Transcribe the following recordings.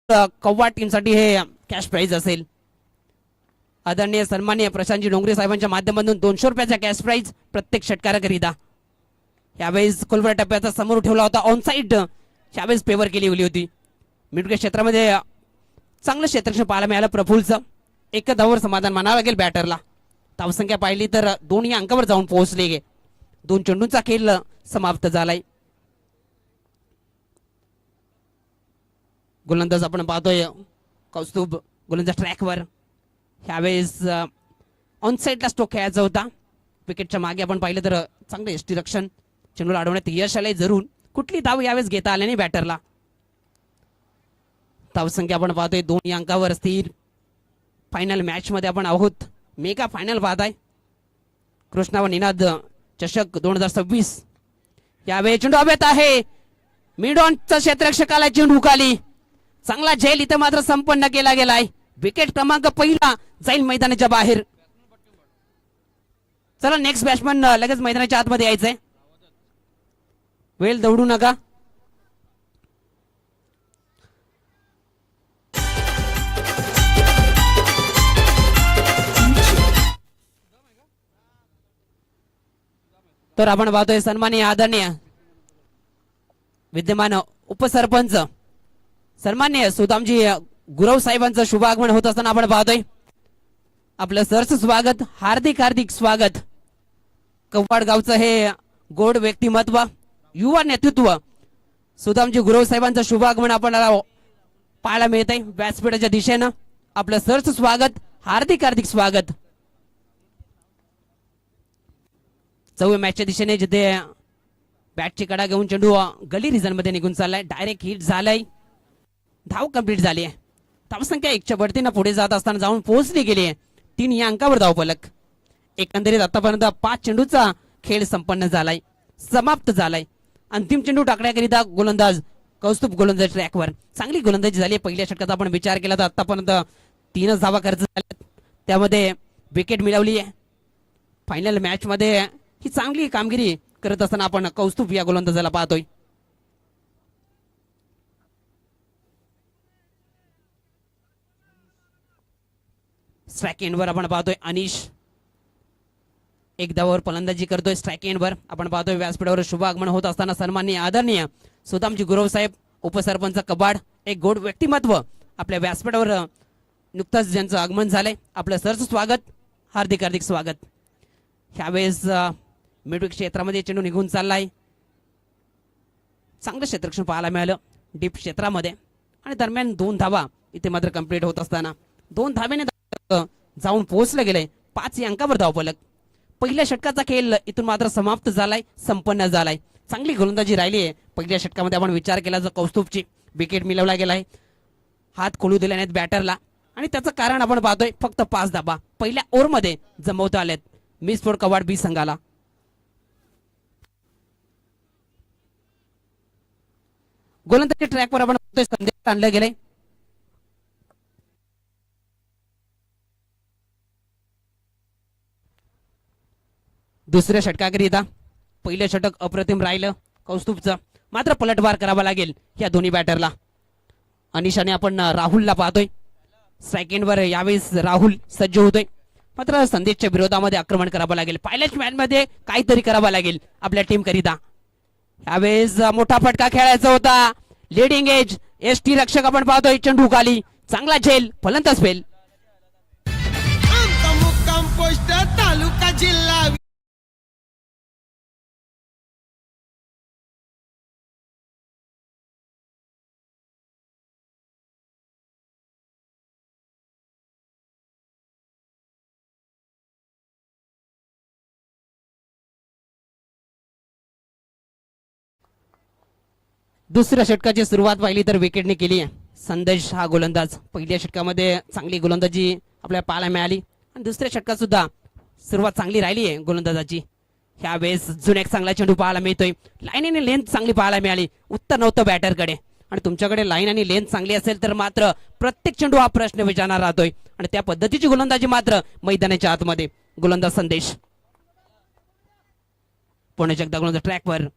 कव्वा टीमसाठी हे cash price असेल. आदरणीय सन्माननीय प्रशांतजी डोंगरे साहेबांच्या माध्यमातून 200 रुपयाचा कॅश प्राइज प्रत्येक षटकाराकरिता. यावेळेस खोलवर टप्प्याचा समोर ठेवला होता ऑन साइड, यावेळेस फेवर केली होती. मिडविकेट क्षेत्रामध्ये चांगलं क्षेत्ररक्षण पाहायला मिळालं प्रफुल्लचं. एक धावावर समाधान मानावं लागेल बॅटरला. धावसंख्या पाहिली तर दोन्ही अंकावर जाऊन पोहोचले गे. 2 चेंडूंचा खेळ समाप्त झालाय. गोलंदाज आपण पाहतोय कौस्तुभ गोलंदाज ट्रॅकवर. ह्यावेळेस ऑन साइडला स्ट्रोक खेळायचा होता. विकेटच्या मागे आपण पाहिलं तर चांगलं एसटी रक्षण, चेंडूला अडवण्यात यश आलंय. जरूर कुठली धाव यावेळेस घेता आली नाही बॅटरला. धावसंख्या आपण पाहतोय 2 अंकावर स्थिर. फायनल मॅच मध्ये आपण आहोत. मेगा फायनल पाहताय कृष्णा व निनाद चषक 2026. यावेळी चेंडू हवेत आहे. मिड ऑनचा क्षेत्ररक्षकाला चेंडू खाली. चांगला झेल इथं मात्र संपन्न केला गेलाय. विकेट क्रमांक पहिला जाईल मैदानाच्या बाहेर. चला नेक्स्ट बॅट्समन लगेच मैदानाच्या आतमध्ये यायचंय. वेळ दौडू नका. तर आपण पाहतोय सन्माननीय आदरणीय विद्यमान उपसरपंच सन्माननीय सुदामजी गुरव साहेबांचं शुभ आगमन होत असताना आपण पाहतोय. आपलं सरचं स्वागत, हार्दिक हार्दिक स्वागत. कव्वाड गावचं हे गोड व्यक्तिमत्व, युवा नेतृत्व सुदामजी गुरव साहेबांचं शुभ आगमन आपल्याला पाहायला मिळत आहे. व्यासपीठाच्या दिशेनं आपलं सरचं स्वागत, हार्दिक हार्दिक स्वागत. 4व्या मॅचच्या दिशेने जिथे बॅटची कडा घेऊन चेंडू गली रिजन मध्ये निघून चाललाय. डायरेक्ट हिट झालाय. धाव कंप्लीट झाली आहे. धावसंख्या 1च्या बढतीनं पुढे जात असताना जाऊन पोहोचली गेली आहे. 3 या अंकावर धाव फलक. एकंदरीत आतापर्यंत 5 चेंडूचा खेळ संपन्न झालाय, समाप्त झालाय. अंतिम चेंडू टाकण्याकरिता गोलंदाज कौस्तुभ गोलंदाज ट्रॅकवर. चांगली गोलंदाजी झाली. पहिल्या षटकाचा आपण विचार केला तर आतापर्यंत 3च धावा खर्च झाल्यात, त्यामध्ये विकेट मिळवली आहे. फायनल मॅच मध्ये ही चांगली कामगिरी करत असताना आपण कौस्तुभ या गोलंदाजाला पाहतोय. स्ट्राइक एंडवर आपण पाहतोय अनिश एक धावावर फलंदाजी करतोय. स्ट्राइक एंडवर आपण पाहतोय व्यासपीठावर शुभ आगमन होत असताना सन्माननीय आदरणीय सुदामजी गुरव साहेब उपसरपंच कबाड, एक गोड व्यक्तिमत्व आपल्या व्यासपीठावर नुकताच ज्यांचं आगमन झालंय. आपलं सरचं स्वागत, हार्दिक हार्दिक स्वागत. ह्यावेळेस मिडविकेट क्षेत्रामध्ये चेंडू निघून चाललाय. चांगलं क्षेत्ररक्षण पाहायला मिळालं डीप क्षेत्रामध्ये आणि दरम्यान 2 धावा इथे मात्र कंप्लीट होत असताना 2 धावेने जाऊन पोहोचलं गेलंय. 5 या अंकावर धाव फलक. पहिल्या षटकाचा खेळ इथून मात्र समाप्त झालाय, संपन्न झालाय. चांगली गोलंदाजी राहिली आहे. पहिल्या षटकामध्ये आपण विचार केला तर कौस्तुभची विकेट मिळवला गेलाय. हात खोलू दिले नाहीत बॅटरला आणि त्याचं कारण आपण पाहतोय फक्त 5 धाबा पहिल्या ओव्हरमध्ये जमवता आलेत मिसफोड कवाड बी संघाला. गोलंदाजी ट्रॅकवर आपण पाहतोय संदेश आणलं गेलंय. दुसऱ्या षटकाकरिता पहिलं षटक अप्रतिम राहिलं कौस्तुभचं, मात्र पलटवार करावा लागेल या दोन्ही बॅटरला. अनिशाने आपण राहुलला पाहतोय. सेकंडवर यावेळेस राहुल सज्ज होतोय, मात्र संदेशच्या विरोधामध्ये आक्रमण करावं लागेल. पहिल्याच मॅच मध्ये काहीतरी करावं लागेल आपल्या टीम करिता. यावेळेस मोठा फटका खेळायचा होता. लीडिंग एज एसटी रक्षक आपण पाहतोय चेंडू खाली. चांगला झेल, फलंदाज फेल. तालुका जिल्हा दुसऱ्या षटकाची सुरुवात पाहिली तर विकेटने केली आहे. संदेश हा गोलंदाज पहिल्या षटकामध्ये चांगली गोलंदाजी आपल्याला पाहायला मिळाली आणि दुसऱ्या षटकात सुद्धा सुरुवात चांगली राहिली आहे गोलंदाजाची. ह्यावेळेस जुने एक चांगला चेंडू पाहायला मिळतोय. लाईन आणि लेंथ चांगली पाहायला मिळाली. उत्तर नव्हतं बॅटरकडे आणि तुमच्याकडे लाईन आणि लेंथ चांगली असेल तर मात्र प्रत्येक चेंडू हा प्रश्न विचारणार राहतोय आणि त्या पद्धतीची गोलंदाजी मात्र मैदानाच्या आतमध्ये. गोलंदाज संदेश पुणे जगदा गोलंदाज ट्रॅकवर.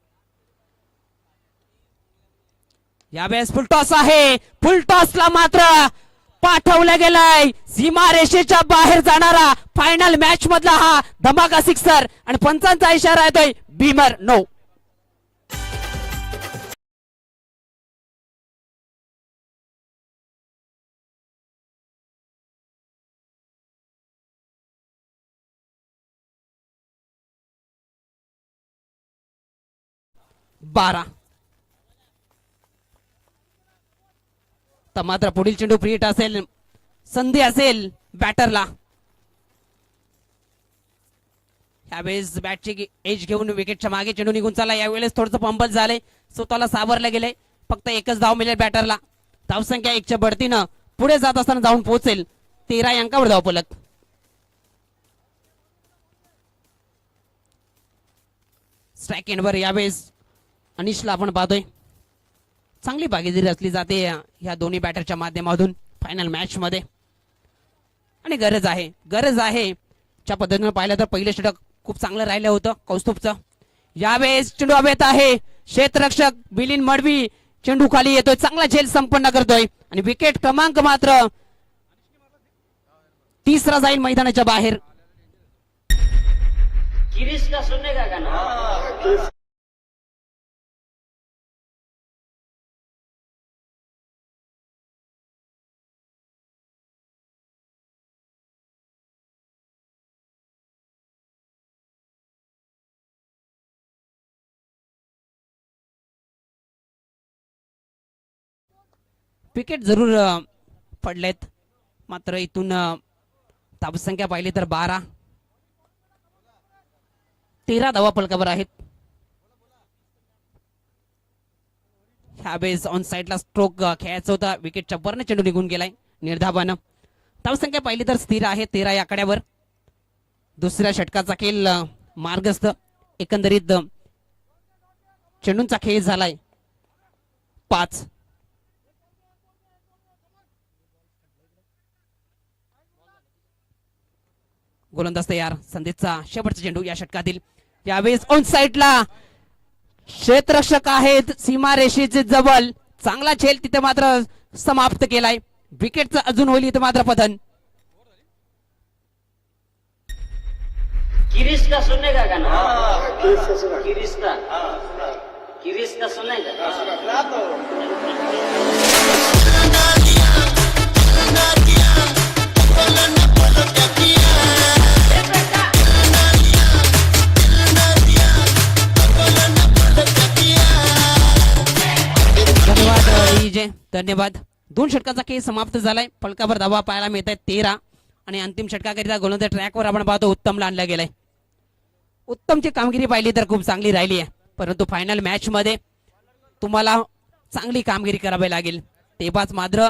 यावेळेस फुल टॉस आहे. फुल टॉसला मात्र पाठवलं गेलंय सीमा रेषेच्या बाहेर जाणारा फायनल मॅच मधला हा धमाका सिक्सर आणि पंचांचा इशारा येतोय बीमर नो. बारा तर मात्र पुढील चेंडू फ्री हिट असेल, संधी असेल बॅटरला. यावेळेस बॅटची एज घेऊन विकेटच्या मागे चेंडू निघून चालला. यावेळेस थोडंसं पंबल झाले, स्वतःला सावरलं गेले. फक्त एकच धाव मिळेल बॅटरला. धावसंख्या 1च्या बढतीनं पुढे जात असताना जाऊन पोहोचेल 13 अंकावर धाव फलक. स्ट्राईक एंडवर यावेळेस अनिशला आपण पाहतोय. चांगली भागीदारी असली जाते या दोन्ही बॅटरच्या माध्यमातून फायनल मॅच मध्ये आणि गरज आहे. ज्या पद्धतीनं पाहिलं तर पहिलं षटक खूप चांगलं राहिलं होतं कौस्तुभचं. यावेळेस चेंडू हवेत आहे. क्षेत्ररक्षक बिलिन मडवी चेंडू खाली येतोय, चांगला झेल संपन्न करतोय आणि विकेट क्रमांक मात्र 3रा जाईल मैदानाच्या बाहेर. विकेट जरूर पडलेत, मात्र इथून धावसंख्या पाहिली तर 12, 13 धावा फलकावर आहेत. ह्यावेळेस ऑन साइडला स्ट्रोक खेळायचा होता, विकेटच्या वरनं चेंडू निघून गेलाय निर्धावानं. धावसंख्या पाहिली तर स्थिर आहे 13 या आकड्यावर. दुसऱ्या षटकाचा खेळ मार्गस्थ. एकंदरीत चेंडूंचा खेळ झालाय 5. गोलंदाज तयार. संदेशचा शेवटचा चेंडू या षटकातील. यावेळेस ऑन साइडला क्षेत्ररक्षक आहेत सीमा रेषेचे जवळ. चांगला झेल तिथे मात्र समाप्त केलाय. विकेटचं अजून होईल इथे मात्र पतन. किरीस का सुनने का गाना? किरीस का सुनने का? धन्यवाद. 2 षटकाचा खेळ समाप्त झालाय. फलकावर धावा पाहायला मिळत आहेत 13 आणि अंतिम षटकाकरिता गोलंदाज ट्रॅकवर आपण पाहतो उत्तमला आणला गेलाय. उत्तमची कामगिरी पाहिली तर खूप चांगली राहिली आहे, परंतु फायनल मॅच मध्ये तुम्हाला चांगली कामगिरी करावी लागेल. तेव्हाच मात्र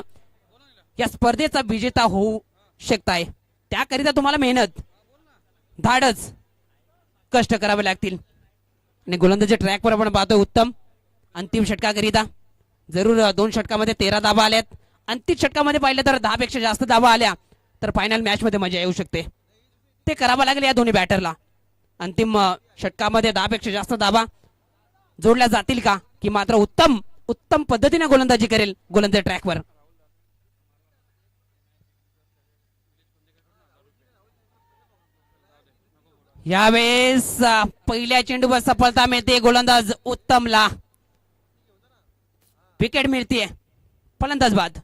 या स्पर्धेचा विजेता होऊ शकताय. त्याकरिता तुम्हाला मेहनत, धाडस, कष्ट करावे लागतील. आणि गोलंदाजी ट्रॅकवर आपण पाहतो उत्तम अंतिम षटकाकरिता जरूर 2 षटकामध्ये 13 धावा आल्यात. अंतिम षटकामध्ये पाहिलं तर 10 पेक्षा जास्त धावा आल्या तर फायनल मॅच मध्ये मजा येऊ शकते. ते करावं लागेल या दोन्ही बॅटरला. अंतिम षटकामध्ये 10 पेक्षा जास्त धावा जोडल्या जातील का, की मात्र उत्तम पद्धतीने गोलंदाजी करेल गोलंदाज ट्रॅकवर. यावेळेस पहिल्या चेंडूवर सफलता मिळते गोलंदाज उत्तमला. विकेट मिळते. फलंदाज बाद.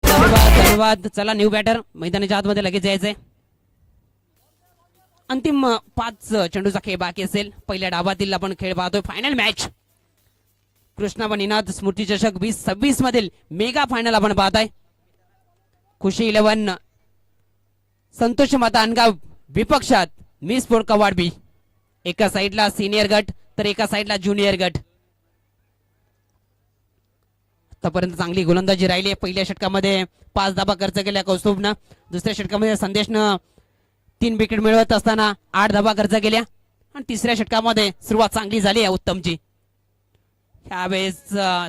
धन्यवाद. चला न्यू बॅटर मैदानाच्या आतमध्ये लगेच यायचंय. अंतिम 5 चेंडूचा खेळ बाकी असेल. पहिल्या डावातील आपण खेळ पाहतोय फायनल मॅच. कृष्णा व निनाद स्मृती चषक 2026 मधील मेगा फायनल आपण पाहताय. खुशी 11 संतोष माता अनगाव विपक्षात मिस स्पोर्ट कवाड बी. एका साइडला सिनियर गट तर एका साइडला ज्युनियर गट. आतापर्यंत चांगली गोलंदाजी राहिली आहे. पहिल्या षटकामध्ये 5 धावा खर्च केल्या कौस्तुभनं. दुसऱ्या षटकामध्ये संदेशनं 3 विकेट मिळवत असताना 8 धावा खर्च केल्या आणि तिसऱ्या षटकामध्ये सुरुवात चांगली झाली आहे उत्तमची. ह्यावेळेस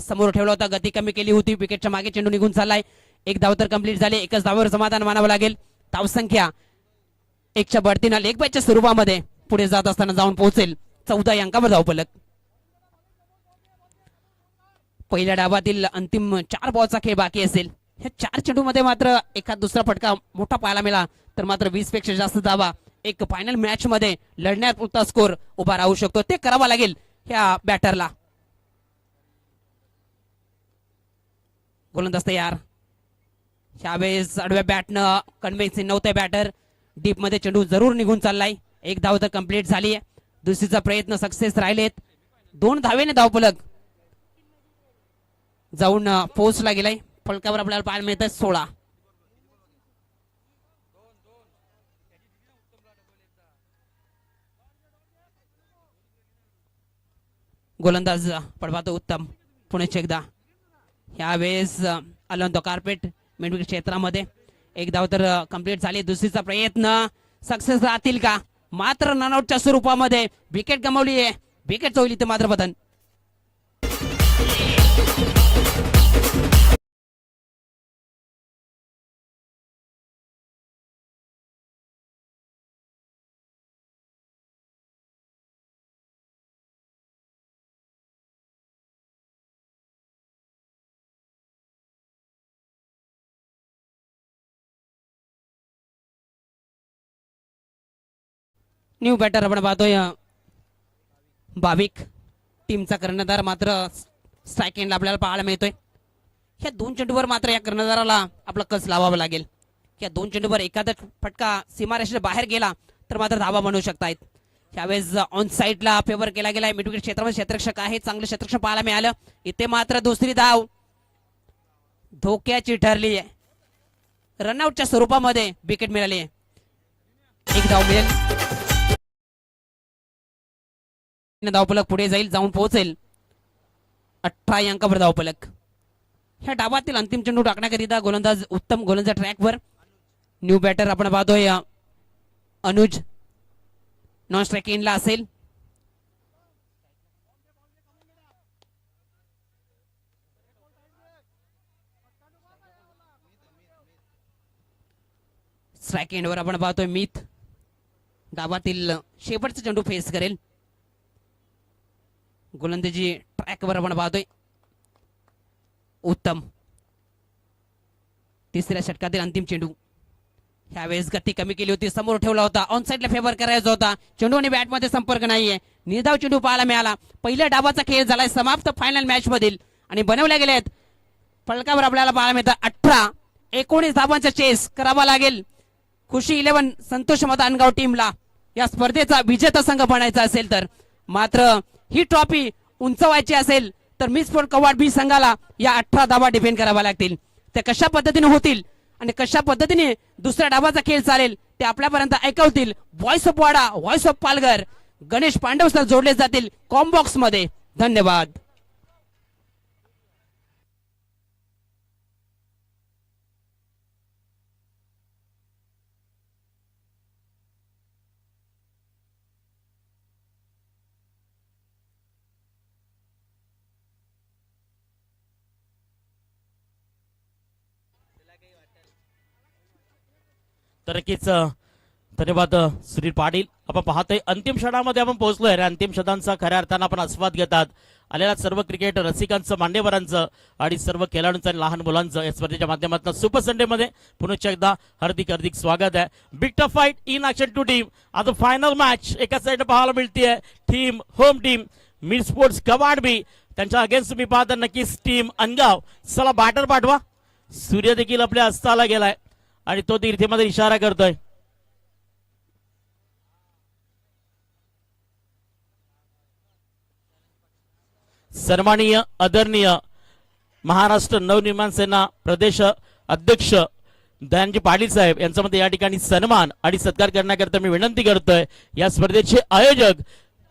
समोर ठेवला होता, गती कमी केली होती, विकेटच्या मागे चेंडू निघून चाललाय. एक धाव तर कंप्लीट झाली, एकच धावावर समाधान मानावं लागेल. धावसंख्या 1च्या बढतीनं लेग बायच्या स्वरूपामध्ये पुढे जात असताना जाऊन पोहोचेल 14 अंकावर धावफलक. पहिल्या डावातील अंतिम 4 बॉलचा खेळ बाकी असेल. ह्या 4 चेंडू मध्ये मात्र एखाद दुसरा फटका मोठा पाहायला मिळाला तर मात्र 20 पेक्षा जास्त धावा एक फायनल मॅच मध्ये लढण्यापुरता स्कोर उभा राहू शकतो. ते करावा लागेल ह्या बॅटरला. गोलंदाज तयार. ह्यावेळेस आडव्या बॅटनं कन्व्हिन्सिंग नव्हते बॅटर. डीप मध्ये चेंडू जरूर निघून चाललाय. एक धाव तर कंप्लीट झाली. दुसरीचा प्रयत्न सक्सेस राहिलेत. 2 धावेने धावफलक जाऊन पोहोचला गेलाय. फलकावर आपल्याला पाहायला मिळत 16. गोलंदाज पडवातो उत्तम. पुणेच एकदा ह्यावेळेस अलॉन द कार्पेट मिडविकेट क्षेत्रामध्ये एक धाव तर कंप्लीट झाली. दुसरीचा प्रयत्न सक्सेस राहतील का? मात्र रनआउटच्या स्वरूपामध्ये विकेट गमावली आहे. विकेट होईल इथे मात्र बदन. न्यू बॅटर आपण पाहतोय भाविक. टीमचा कर्णधार मात्र स्ट्राईक एंडला आपल्याला पाहायला मिळतोय. ह्या 2 चेंडूवर मात्र या कर्णधाराला आपला कस लावावा लागेल. या 2 चेंडूवर एखादा फटका सीमारेषेच्या बाहेर गेला तर मात्र धावा बनवू शकतायत. यावेळेस ऑन साईडला फेवर केला गेलाय. मिडविकेट क्षेत्रामध्ये क्षेत्ररक्षक आहे, चांगलं क्षेत्ररक्षण पाहायला मिळालं. इथे मात्र दुसरी धाव धोक्याची ठरली आहे. रनआउटच्या स्वरूपामध्ये विकेट मिळाली. एक धाव मिळेल. धावफलक पुढे जाईल, जाऊन पोहोचेल 18 अंकावर धावफलक. ह्या डावातील अंतिम चेंडू टाकण्याकरिता गोलंदाज उत्तम. गोलंदाज ट्रॅकवर. न्यू बॅटर आपण पाहतोय अनुज. नॉन स्ट्राईक एंडला असेल. स्ट्राईक एंडवर आपण पाहतोय मीत. डावातील शेवटचा चेंडू फेस करेल. गोलंदाजी ट्रॅकवर आपण पाहतोय उत्तम. तिसऱ्या षटकातील अंतिम चेंडू. ह्यावेळेस गती कमी केली होती, समोर ठेवला होता, ऑन साईडला फेवर करायचा होता. चेंडू आणि बॅट मध्ये संपर्क नाहीये. निर्धाव चेंडू पाहायला मिळाला. पहिल्या डावाचा खेळ झालाय समाप्त फायनल मॅच मधील आणि बनवल्या गेलेत फलकावर आपल्याला पाहायला मिळतं 18-19 धावांचा चेस करावा लागेल खुशी 11 संतोष मतदानगाव टीमला या स्पर्धेचा विजेता संघ बनायचा असेल तर. मात्र ही ट्रॉफी उंचवायची असेल तर मिसफोर्ड कवाड बी संघाला या 18 धावा डिफेंड कराव्या लागतील. ते कशा पद्धतीने होतील आणि कशा पद्धतीने दुसऱ्या डावाचा खेळ चालेल ते आपल्यापर्यंत ऐकवतील voice of Wada, voice of Palghar, Ganesh Pandav sir जोडले जातील कॉम्बॉक्स मध्ये. धन्यवाद. तर नक्कीच धन्यवाद सुनील पाटील. आपण पाहतोय अंतिम क्षणामध्ये आपण पोहोचलोय आणि अंतिम क्षणांचा खऱ्या अर्थानं आपण आस्वाद घेतात आलेल्या सर्व क्रिकेट रसिकांचं, मान्यवरांचं आणि सर्व खेळाडूंचं आणि लहान मुलांचं या स्पर्धेच्या माध्यमातून सुपर संडे मध्ये पुन्हा एकदा हार्दिक हार्दिक स्वागत आहे. Big tough fight in action to team. आता फायनल मॅच एका साईड पाहायला मिळते. Team home team mid sports Kawad B त्यांच्या अगेन्स्ट मी पाहता नक्कीच टीम अनगाव. चला बॅटर पाठवा. सूर्य देखील आपल्या अस्ताला गेलाय आणि तो तीर्थीमध्ये इशारा करतोय. सन्माननीय आदरणीय महाराष्ट्र नवनिर्माण सेना प्रदेश अध्यक्ष दयानजी पाटील साहेब यांच्यामध्ये या ठिकाणी सन्मान आणि सत्कार करण्याकरता मी विनंती करतोय. या स्पर्धेचे आयोजक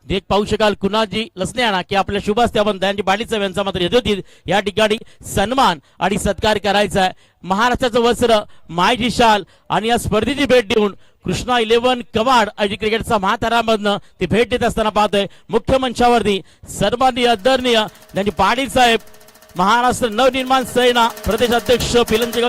एक पाहू शकाल कुणाजी लसण्याना की आपल्या शुभ हस्ते आपण दयानजी पाटील साहेब यांचा मात्र येत या ठिकाणी सन्मान आणि सत्कार करायचा आहे. महाराष्ट्राचं वस्त्र, मायची शाल आणि या स्पर्धेची भेट देऊन कृष्णा 11 कवाड आयोजित क्रिकेटचा महातारामधनं ती भेट देत असताना पाहतोय मुख्य मंचावरती सर्वांनी आदरणीय त्यांची पाटील साहेब महाराष्ट्र नवनिर्माण सेना प्रदेश अध्यक्ष पिलंचे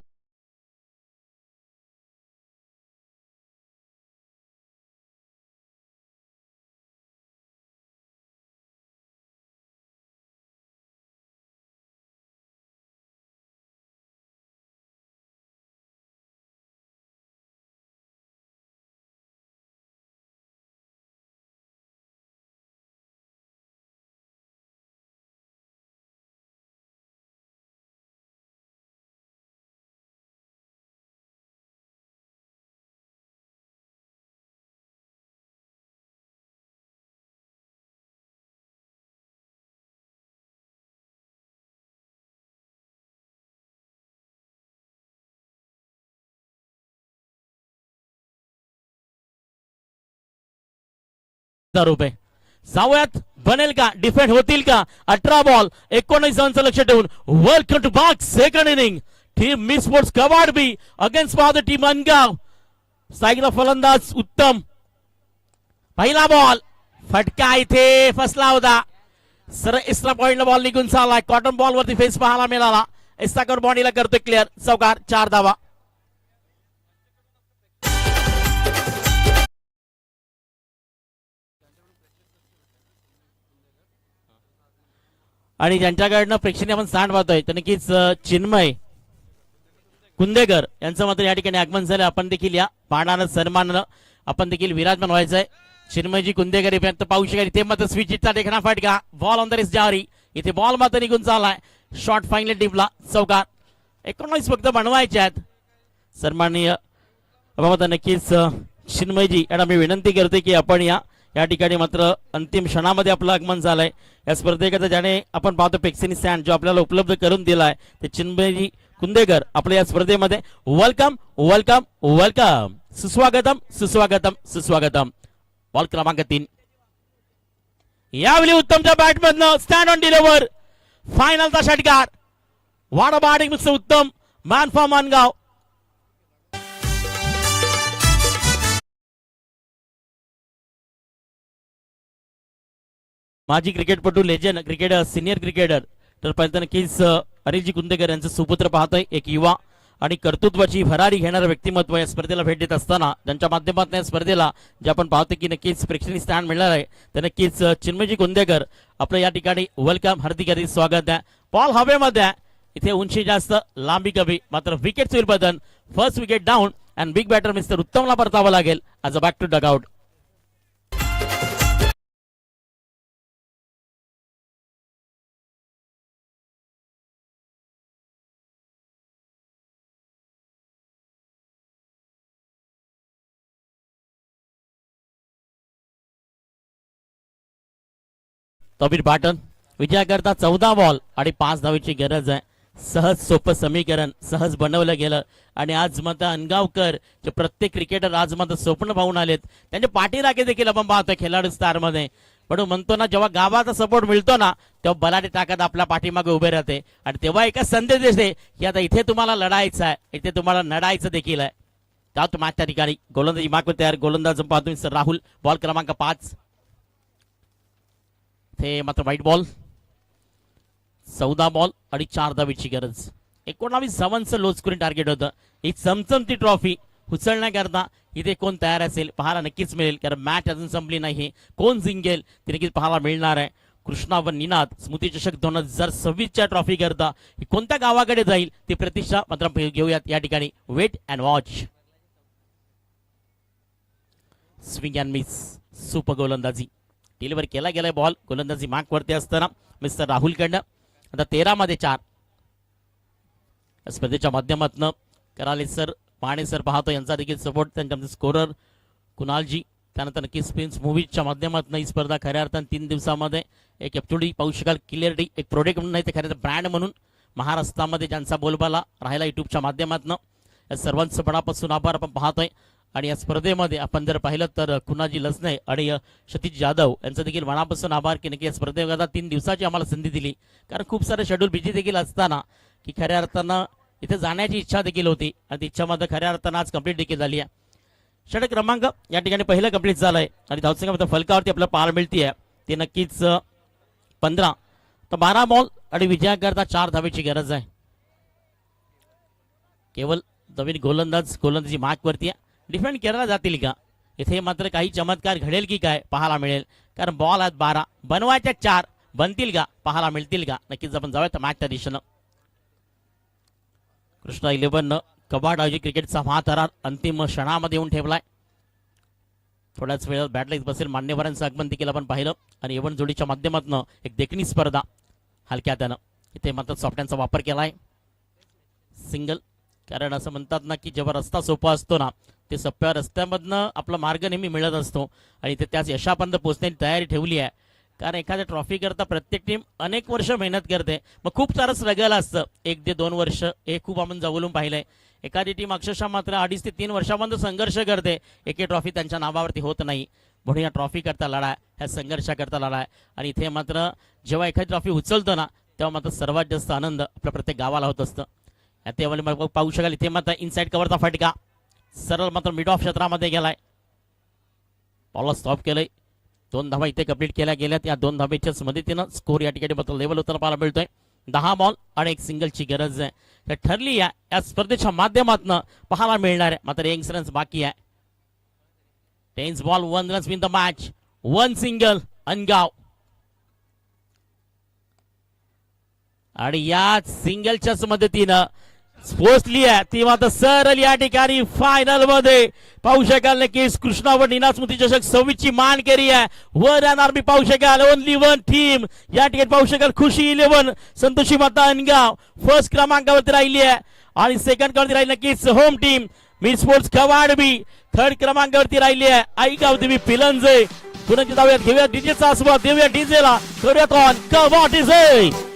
रुपये जाऊयात बनेल का डिफेंड होतील का 18 बॉल 19 रनचं लक्ष ठेवून welcome to back second inning team miss sports Kawad B against पाहतो टीम अनगाव साईडला फलंदाज उत्तम पहिला बॉल फटका इथे फसला होता सर एक्स्ट्रा पॉइंटला बॉल निघून चाललाय कॉटन बॉल वरती फेस पाहायला मिळाला एस्ताकर बॉडीला करतोय क्लिअर चौकार 4 धावा आणि ज्यांच्याकडनं प्रेक्षणीय आपण स्टँड पाहतोय तर नक्कीच चिन्मय कुंदेकर यांचं मात्र या ठिकाणी आगमन झालं आपण देखील या पाहणारं सन्मानानं आपण देखील विराजमान व्हायचंय चिन्मयजी कुंदेकर इथे पाहू शकाल इथे मात्र स्विचचा देखणा फटका बॉल ऑन द रेस जारी इथे बॉल मात्र निघून चाललाय शॉर्ट फाईनल टिपला चौकार 19 फक्त बनवायचे आहेत सन्माननीय बाबा नक्कीच चिन्मयजी यांना मी विनंती करते की आपण या ठिकाणी मात्र अंतिम क्षणामध्ये आपलं आगमन झालंय या स्पर्धेकरता ज्याने आपण पाहतो पेक्सिनी स्टँड जो आपल्याला उपलब्ध करून दिलाय ते चिन्मयजी कुंदेकर आपल्या या स्पर्धेमध्ये वेलकम वेलकम वेलकम सुस्वागतम सुस्वागतम सुस्वागतम बॉल क्रमांक 3 यावेळी उत्तमच्या बॅटमधनं स्टँड ऑन डिलिव्हर फायनलचा षटकार वाडा बॅटिंग मिस्टर उत्तम मॅन फॉर मानगाव माजी क्रिकेटपटू लेजंड क्रिकेटर सिनियर क्रिकेटर तर पहिल्यांदा नक्कीच अनिलजी कुंदेकर यांचं सुपुत्र पाहतोय एक युवा आणि कर्तृत्वाची भरारी घेणारं व्यक्तिमत्व या स्पर्धेला भेट देत असताना ज्यांच्या माध्यमातून या स्पर्धेला जे आपण पाहतो की नक्कीच प्रेक्षणीय स्थान मिळणार आहे तर नक्कीच चिन्मयजी कुंदेकर आपलं या ठिकाणी वेलकम हार्दिक हार्दिक स्वागत आहे बॉल हवेमध्ये इथे उंची जास्त लांबी कमी मात्र विकेट होईल बदन first wicket down and big batter mister उत्तमला परतावं लागेल as a back to dugout तबीर पाटण विजयाकरता 14 बॉल आणि 5 धावेची गरज आहे सहज सोपं समीकरण सहज बनवलं गेलं आणि आज मात्र अनगावकर जे प्रत्येक क्रिकेटर आज मात्र स्वप्न पाहून आलेत त्यांचे पाठीराखे देखील आपण पाहतोय खेळाडू स्टार मध्ये पण म्हणतो ना जेव्हा गावाचा सपोर्ट मिळतो ना तेव्हा बलाढ्य ताकद आपल्या पाठीमागे उभे राहते आणि तेव्हा एका संदेश देते की आता इथे तुम्हाला लढायचं आहे इथे तुम्हाला लढायचं देखील आहे त्यात मॅच त्या ठिकाणी गोलंदाजी मागं तयार गोलंदाज पाहतो सर राहुल बॉल क्रमांक 5 ते मात्र वाईट बॉल 14 बॉल आणि 4 धावेची गरज 19 धावांचं लो स्कोरिंग टार्गेट होतं ही चमचमती ट्रॉफी उचलण्याकरता इथे कोण तयार असेल पाहायला नक्कीच मिळेल कारण मॅच अजून संपली नाही कोण जिंकेल ते नक्कीच पाहायला मिळणार आहे कृष्णा व निनाद स्मृती चषक 2026च्या ट्रॉफी करता कोणत्या गावाकडे जाईल ती प्रतीक्षा मात्र घेऊयात या ठिकाणी wait and watch swing and miss super गोलंदाजी डिलिव्हर केला गेलाय बॉल गोलंदाजी मार्क वरती असताना मिस्टर राहुल कडनं आता 13 मध्ये 4 स्पर्धेच्या माध्यमातून कराले सर पाणे सर पाहतो यांचा देखील सपोर्ट त्यांच्या स्कोरर कुणालजी त्यानंतर नक्की स्पिन्स मूवीजच्या माध्यमातून ही स्पर्धा खऱ्या अर्थाने 3 दिवसामध्ये एक एपिसोड पाहू शकाल क्लिअरिटी एक प्रोडक्ट म्हणून नाही ते खऱ्या ब्रँड म्हणून महाराष्ट्रामध्ये ज्यांचा बोलबाला राहिला युट्यूबच्या माध्यमातून या सर्वांचं मनापासून आभार आपण पाहतोय आणि या स्पर्धेमध्ये आपण जर पाहिलं तर कुणाजी लसने आणि सतीश जाधव यांचं देखील मनापासून आभार की नक्की या स्पर्धेकरता 3 दिवसाची आम्हाला संधी दिली कारण खूप सारे शेड्यूल बिझी देखील असताना की खऱ्या अर्थानं इथे जाण्याची इच्छा देखील होती आणि ती इच्छा मात्र खऱ्या अर्थानं आज कंप्लीट देखील झाली आहे षटक क्रमांक या ठिकाणी पहिलं कंप्लीट झालंय आणि धावसंख्या फलकावरती आपल्याला पाहायला मिळतीये ते नक्कीच 15. तर 12 बॉल आणि विजयाकरता 4 धावेची गरज आहे. केवळ नवीन गोलंदाजी मार्क वरती डिफेंड केला जातील का इथे मात्र काही चमत्कार घडेल की काय पाहायला मिळेल. कारण बॉल आहेत 12 बनवायच्या 4 बनतील का पाहायला मिळतील का नक्कीच आपण जाऊयात मॅचच्या दिशेनं. कृष्णा 11 कबाड आयोजित क्रिकेटचा महाथरार अंतिम क्षणामध्ये येऊन ठेवलाय. थोड्याच वेळात बॅटलाईज बसेल मान्यवरांचं आगमन देखील आपण पाहिलं आणि एवन जोडीच्या माध्यमातून एक देखणी स्पर्धा हलक्या त्यानं इथे मात्र सॉफ्ट्यांचा वापर केलाय. सिंगल कारण असं म्हणतात ना की जेव्हा रस्ता सोपा असतो ना ते सोप्या रस्त्यामधनं आपला मार्ग नेहमी मिळत असतो आणि ते त्याच यशापर्यंत पोहोचण्याची तयारी ठेवली आहे. कारण एखाद्या ट्रॉफी करता प्रत्येक टीम अनेक वर्ष मेहनत करते मग खूप सारं स्ट्रगल असतं 1 ते 2 वर्ष हे खूप आपण जवळून पाहिलंय. एखादी टीम अक्षरशः मात्र 2.5 ते 3 वर्षापर्यंत संघर्ष करते एके ट्रॉफी त्यांच्या नावावरती होत नाही. म्हणून या ट्रॉफी करता लढा ह्या संघर्षाकरता लढा आणि इथे मात्र जेव्हा एखादी ट्रॉफी उचलतो ना तेव्हा मात्र सर्वात जास्त आनंद आपल्या प्रत्येक गावाला होत असतं. त्यावेळी पाहू शकाल इथे मात्र इनसाइड कव्हरचा फटका सरळ मात्र मिड ऑफ क्षेत्रामध्ये गेलाय. बॉलला स्टॉप केलंय. 2 धावा इथे कंप्लीट केल्या गेल्यात. या 2 धावेच्याच मदतीनं स्कोर या ठिकाणी मात्र लेवल होताना पाहायला मिळतोय. 10 बॉल आणि 1 सिंगलची गरज आहे. तर ठरली या स्पर्धेच्या माध्यमातून पाहायला मिळणार आहे. मात्र 1 रन्स बाकी आहे. 10 ball 1 runs win the match 1 single Angaon. आणि या सिंगलच्याच मदतीनं पोहोचली आहे ती मात्र सरळ या ठिकाणी फायनल मध्ये पाहू शकाल नक्कीच कृष्णा व नीना स्मृती चषक 26 ची मान केली आहे. वर येणार मी पाहू शकाल ओनली 1 टीम या ठिकाणी पाहू शकाल खुशी 11 संतोषी माता अनगाव फर्स्ट क्रमांकावरती राहिली आहे आणि सेकंड क्रमांकावरती राहिली नक्कीच home team mid sports Kawad बी थर्ड क्रमांकावरती राहिली आहे आईगाव देवी पिलंजे. पुन्हा जाऊयात घेऊया डीजेचा आस्वाद देऊया डीजेला करूयात ऑन कवाड डीजे.